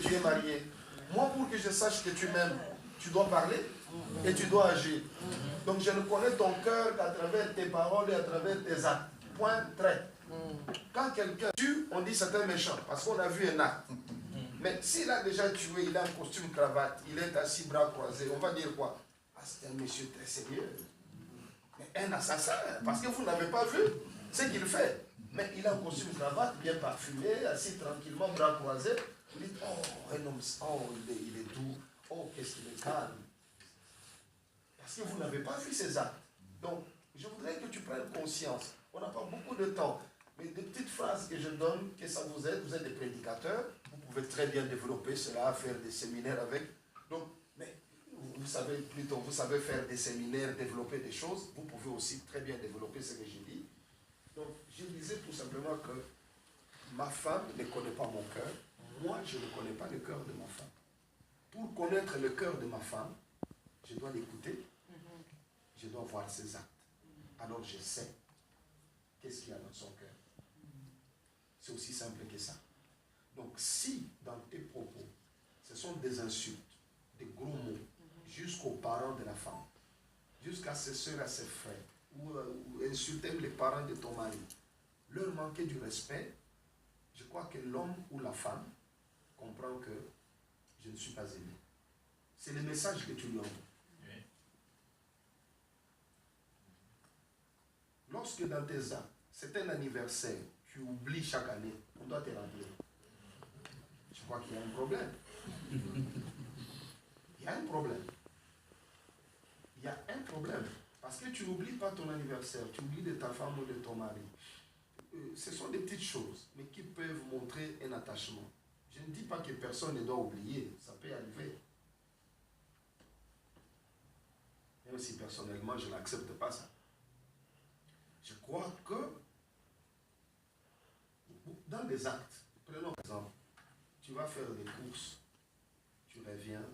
tu es marié. Moi, pour que je sache que tu m'aimes, tu dois parler et tu dois agir. Donc je ne connais ton cœur qu'à travers tes paroles et à travers tes actes. Point, trait. Quand quelqu'un tue, on dit c'est un méchant, parce qu'on a vu un acte. Mais s'il a déjà tué, il a un costume cravate, il est assis bras croisés, on va dire quoi? Ah, c'est un monsieur très sérieux. Mais un assassin, parce que vous n'avez pas vu ce qu'il fait. Mais il a un costume cravate, bien parfumé, assis tranquillement, bras croisés. Vous dites, oh, un homme, oh, il est doux, oh, qu'est-ce qu'il est calme. Parce que vous n'avez pas vu ces actes. Donc, je voudrais que tu prennes conscience. On n'a pas beaucoup de temps. Mais des petites phrases que je donne, que ça vous aide, vous êtes des prédicateurs, vous pouvez très bien développer cela, faire des séminaires avec. Donc, mais vous savez plutôt, vous savez faire des séminaires, développer des choses, vous pouvez aussi très bien développer ce que j'ai dit. Donc, je disais tout simplement que ma femme ne connaît pas mon cœur, moi je ne connais pas le cœur de ma femme. Pour connaître le cœur de ma femme, je dois l'écouter, je dois voir ses actes. Alors je sais qu'est-ce qu'il y a dans son cœur. C'est aussi simple que ça. Donc si dans tes propos, ce sont des insultes, des gros mots, jusqu'aux parents de la femme, jusqu'à ses soeurs, à ses frères, ou insulter les parents de ton mari, leur manquer du respect, je crois que l'homme ou la femme comprend que je ne suis pas aimé. C'est le message que tu lui envoies. Lorsque dans tes actes, c'est un anniversaire, tu oublies chaque année, on doit te rappeler. Je crois qu'il y a un problème. Il y a un problème. Il y a un problème. Parce que tu n'oublies pas ton anniversaire, tu oublies de ta femme ou de ton mari. Ce sont des petites choses, mais qui peuvent montrer un attachement. Je ne dis pas que personne ne doit oublier, ça peut arriver. Même si personnellement, je n'accepte pas ça. Je crois que dans les actes, prenons par exemple, tu vas faire des courses, tu reviens,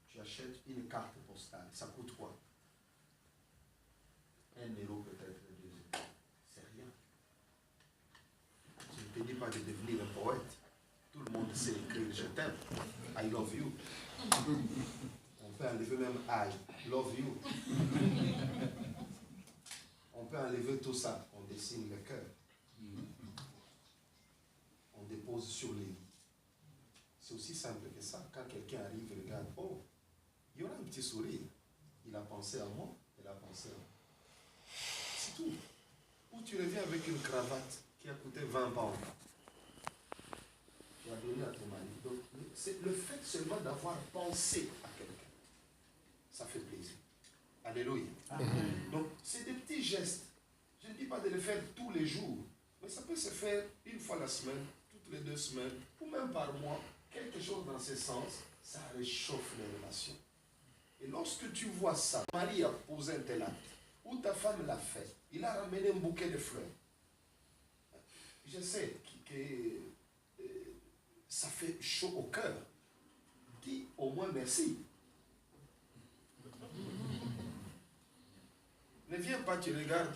tu achètes une carte postale, ça coûte quoi? 1 euro peut-être, 2 euros. C'est rien. Je ne te dis pas de devenir un poète. Tout le monde sait écrire je t'aime, I love you. On peut enlever même I love you. On peut enlever tout ça, on dessine le cœur. On dépose sur les lits. C'est aussi simple que ça. Quand quelqu'un arrive et regarde, oh, il y aura un petit sourire. Il a pensé à moi, elle a pensé à moi. C'est tout. Ou tu reviens avec une cravate qui a coûté 20 pounds. Tu as donné à ton mari. Donc, c'est le fait seulement d'avoir pensé à quelqu'un. Ça fait plaisir. Alléluia. Amen. Donc, c'est des petits gestes. Je ne dis pas de les faire tous les jours, mais ça peut se faire une fois la semaine, toutes les 2 semaines, ou même par mois. Quelque chose dans ce sens, ça réchauffe les relations. Et lorsque tu vois ça, ton mari a posé un tel acte, ou ta femme l'a fait, il a ramené un bouquet de fleurs. Je sais que ça fait chaud au cœur. Dis au moins merci. Ne viens pas, tu regardes,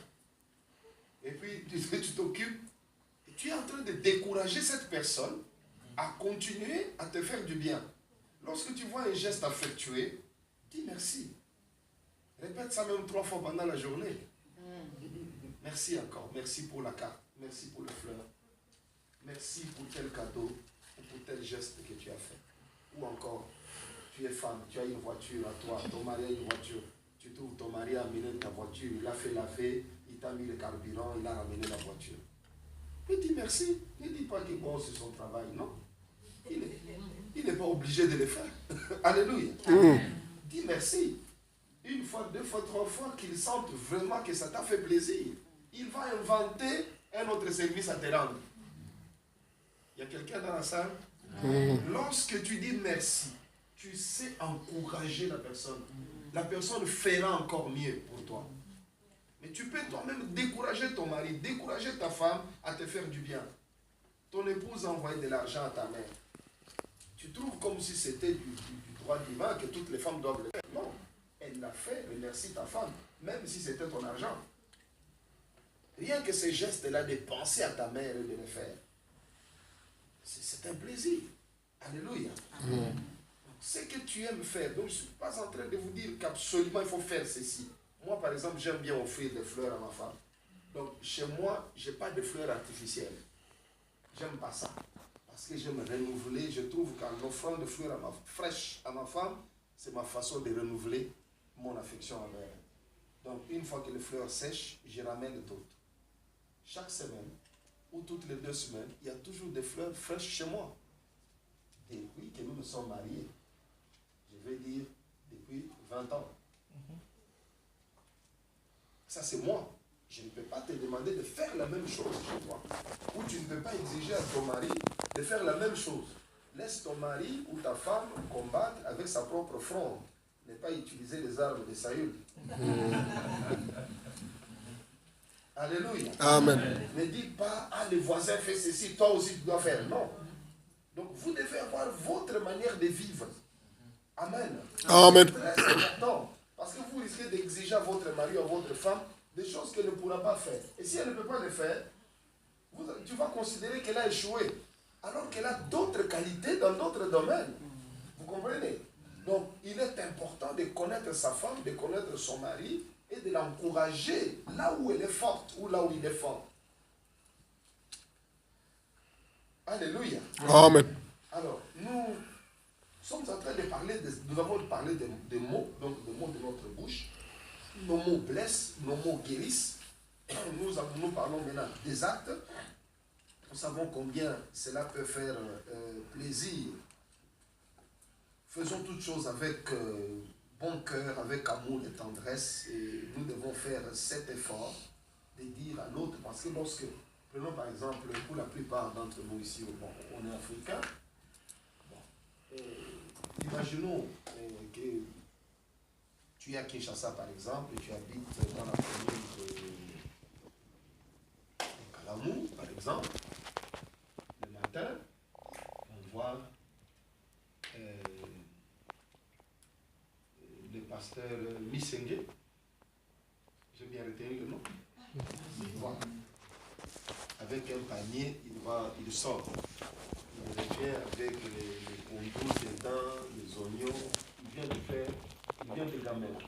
et puis tu t'occupes, et tu es en train de décourager cette personne à continuer à te faire du bien. Lorsque tu vois un geste affectueux, dis merci. Répète ça même 3 fois pendant la journée. Merci encore, merci pour la carte, merci pour les fleurs, merci pour tel cadeau, ou pour tel geste que tu as fait. Ou encore, tu es femme, tu as une voiture à toi, ton mari a une voiture. Tu trouves ton mari a amené ta voiture, il a fait laver, il t'a mis le carburant, il a ramené la voiture. Mais dis merci. Ne dis pas que bon, c'est son travail, non. Il n'est pas obligé de le faire. Alléluia. Dis merci. 1 fois, 2 fois, 3 fois, qu'il sente vraiment que ça t'a fait plaisir. Il va inventer un autre service à te rendre. Il y a quelqu'un dans la salle? Lorsque tu dis merci, tu sais encourager la personne. La personne fera encore mieux pour toi. Mais tu peux toi-même décourager ton mari, décourager ta femme à te faire du bien. Ton épouse a envoyé de l'argent à ta mère. Tu trouves comme si c'était du droit divin que toutes les femmes doivent le faire. Non, elle l'a fait, remercie ta femme, même si c'était ton argent. Rien que ces gestes-là de penser à ta mère et de le faire, c'est un plaisir. Alléluia. Ce que tu aimes faire. Donc je ne suis pas en train de vous dire qu'absolument il faut faire ceci. Moi par exemple, j'aime bien offrir des fleurs à ma femme. Donc chez moi, je n'ai pas de fleurs artificielles. J'aime pas ça. Parce que j'aime renouveler. Je trouve qu'en offrant des fleurs fraîches à ma femme, c'est ma façon de renouveler mon affection envers elle. Donc une fois que les fleurs sèchent, je ramène d'autres. Chaque semaine, ou toutes les 2 semaines, il y a toujours des fleurs fraîches chez moi. Depuis que nous nous sommes mariés, je vais dire depuis 20 ans. Ça c'est moi. Je ne peux pas te demander de faire la même chose chez toi. Ou tu ne peux pas exiger à ton mari de faire la même chose. Laisse ton mari ou ta femme combattre avec sa propre fronde. Ne pas utiliser les armes de Saül. Alléluia. Amen. Ne dis pas, ah, le voisin fait ceci, toi aussi tu dois faire. Non. Donc vous devez avoir votre manière de vivre. Amen. Amen. C'est très important. Parce que vous risquez d'exiger à votre mari ou à votre femme des choses qu'elle ne pourra pas faire. Et si elle ne peut pas le faire, tu vas considérer qu'elle a échoué. Alors qu'elle a d'autres qualités dans d'autres domaines. Vous comprenez? Donc il est important de connaître sa femme, de connaître son mari et de l'encourager là où elle est forte ou là où il est fort. Alléluia. Amen. Alors, nous sommes en train de parler, nous avons parlé des mots, donc des mots de notre bouche. Nos mots blessent, nos mots guérissent. Nous parlons maintenant des actes. Nous savons combien cela peut faire plaisir. Faisons toutes choses avec bon cœur, avec amour et tendresse. Et nous devons faire cet effort de dire à l'autre, parce que lorsque, prenons par exemple, pour la plupart d'entre nous ici, bon, on est africains. Bon, imaginons que tu es à Kinshasa par exemple, et tu habites dans la commune de Kalamou par exemple. Le matin, on voit le pasteur Missengue. J'ai bien retenu le nom. Voilà. Avec un panier, il sort. Il revient avec les contours dedans, les oignons. Il vient de gamelle.